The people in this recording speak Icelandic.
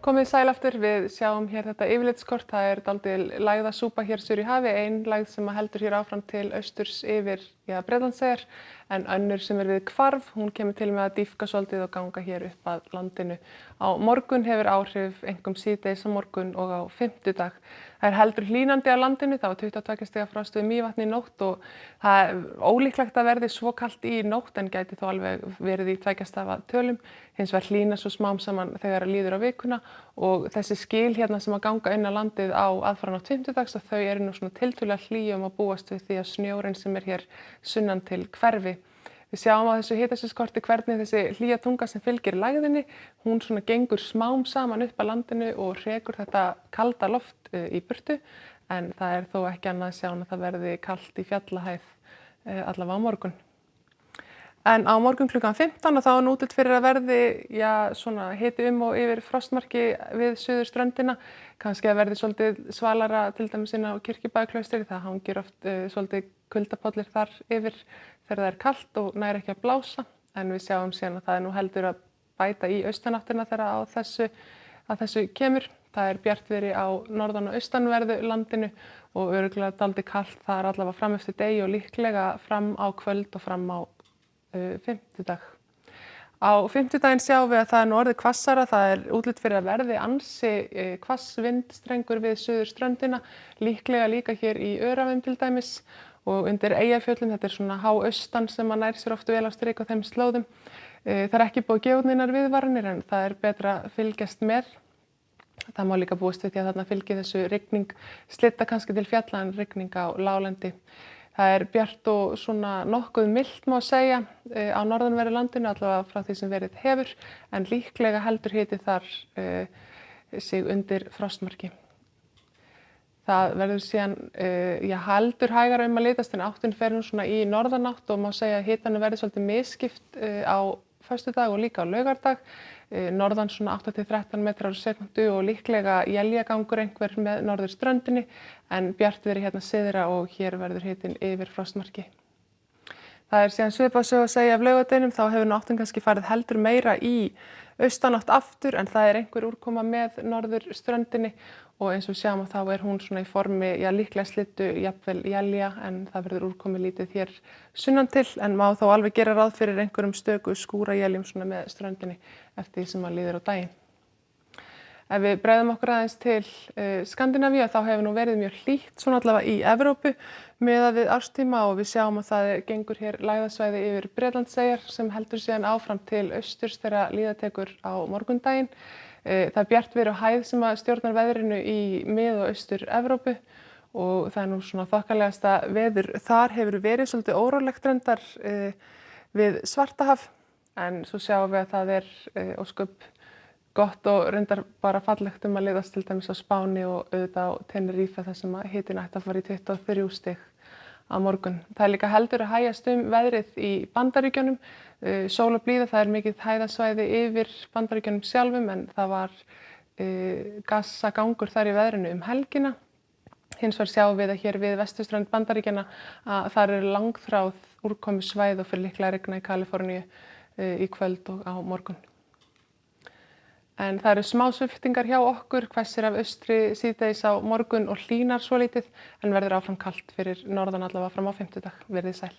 Komið sæl aftur, við sjáum hér þetta yfirlitskort, það dálítil lægðasúpa hér suður í hafi, ein lægð sem heldur hér áfram til austurs yfir Bretlandseyjar, en önnur sem við hvarf, hún kemur til með að dýpka svolítið og ganga hér upp að landinu. Á morgun hefur áhrif einkum síðdegis á morgun og á fimmtudag. Það heldur hlýnandi á landinu, það var 22 stiga frost við Mývatni í nótt og það ólíklegt að verði svo kalt í nótt en gæti þó alveg verið í 2 stafa tölum. Hins vegar hlýna svo smám saman þegar líður á vikuna og þessi skil hérna sem að ganga inn á landið á aðfaranótt fimmtudags að þau nú svona tiltölulega hlý að búast við því að snjórinn sem hér sunnan til hverfi. Við sjáum á þessu hitastigsskorti hvernig þessi hlýja tunga sem fylgir lægðinni, hún svona gengur smám saman upp að landinu og hrekur þetta kalda loft í burtu, en það þó ekki annað að sjá að það verði kalt í fjallahæð allavega á morgun. En á morgun klukkan 15 og þá útlit fyrir að verði svona hiti og yfir frostmarki við suðurströndina. Kannski að verði svolítið svalara til dæmis inn á Kirkjubæjarklaustri, það hangir oft svolítið kuldapollir þar yfir þegar það kalt og nær ekki að blása. En við sjáum síðan að það nú heldur að bæta í austanáttina þegar að þessu kemur. Það bjartviðri á norðan- og austanverðu landinu og örugglega dálítið kalt þar allavega fram eftir degi og líklega fram á kvöld og fram á fimmtudag. Á fimmtudaginn sjáum við að það nú orðið hvassara, það útlit fyrir að verði ansi hvass vindstrengur við suðurströndina, líklega líka hér í Öræfum til dæmis og undir Eyjafjöllum, þetta svona háaustan sem að nær sér oft vel á strik á þeim slóðum. Það ekki búið að gefa út neinar viðvaranir en það betra að fylgjast með. Það má líka búast við því að þarna fylgi þessu rigning, slitta kannski til fjalla en rigning á láglendi. Það bjart og svona nokkuð milt má segja á norðanverðu landinu, allavega frá því sem verið hefur, en líklega heldur hiti þar sig undir frostmarki. Það verður síðan heldur hægara að litast en áttin fer nú svona í norðanátt og má segja að hitanum verði svolítið misskipt á föstudag og líka á laugardag. Norðan svona 8 til 13 metrar á sekúndu og líklega éljagangur einhver með norðurströndinni en bjartviðri hérna syðra og hér verður hitinn yfir frostmarki. Það síðan svipað sögu að segja af laugardeginum, þá hefur áttin kannski farið heldur meira í austanátt aftur en það einhver úrkoma með norðurströndinni og eins og sjáum að þá hún svona í formi, líklega slittu jafnvel élja en það verður úrkomi lítið hér sunnan til en má þó alveg gera ráð fyrir einhverjum stöku skúraéljum svona með ströndinni eftir því sem að líður á daginn. Ef við bregðum okkur aðeins til Skandinavíu þá hefur nú verið mjög hlýtt svona allavega í Evrópu miðað við árstíma og við sjáum að það gengur hér lægðasvæði yfir Bretlandseyjar sem heldur síðan áfram til austurs þegar líða tekur á morgundaginn. Það bjartviðri á hæð sem að stjórnar veðrinu í mið- og austur Evrópu og það nú svona þokkalegasta veður þar hefur verið svolítið órólegt reyndar við Svartahaf en svo sjáum við að það ósköp gott og reyndar bara fallegt að leiðast til dæmis á Spáni og auðvitað á Tenerife þar sem að hitinn ætti að fara í 23 stig á morgun. Það líka heldur að hægjast veðrið í Bandaríkjunum. Sól og blíða, það mikið hæðasvæði yfir Bandaríkjunum sjálfum en það var gassagangur þar í veðrinu helgina. Hins vegar sjáum við að hér við vesturströnd Bandaríkjanna að þar langþráð úrkomusvæði og fyrir líklega að rigna í Kaliforníu í kvöld og á morgun. En það smá sviptingar hjá okkur, hvessir af austri síðdegis á morgun og hlýnar svolítið en verður áfram kalt fyrir norðan allavega fram á fimmtudag. Verið sæl.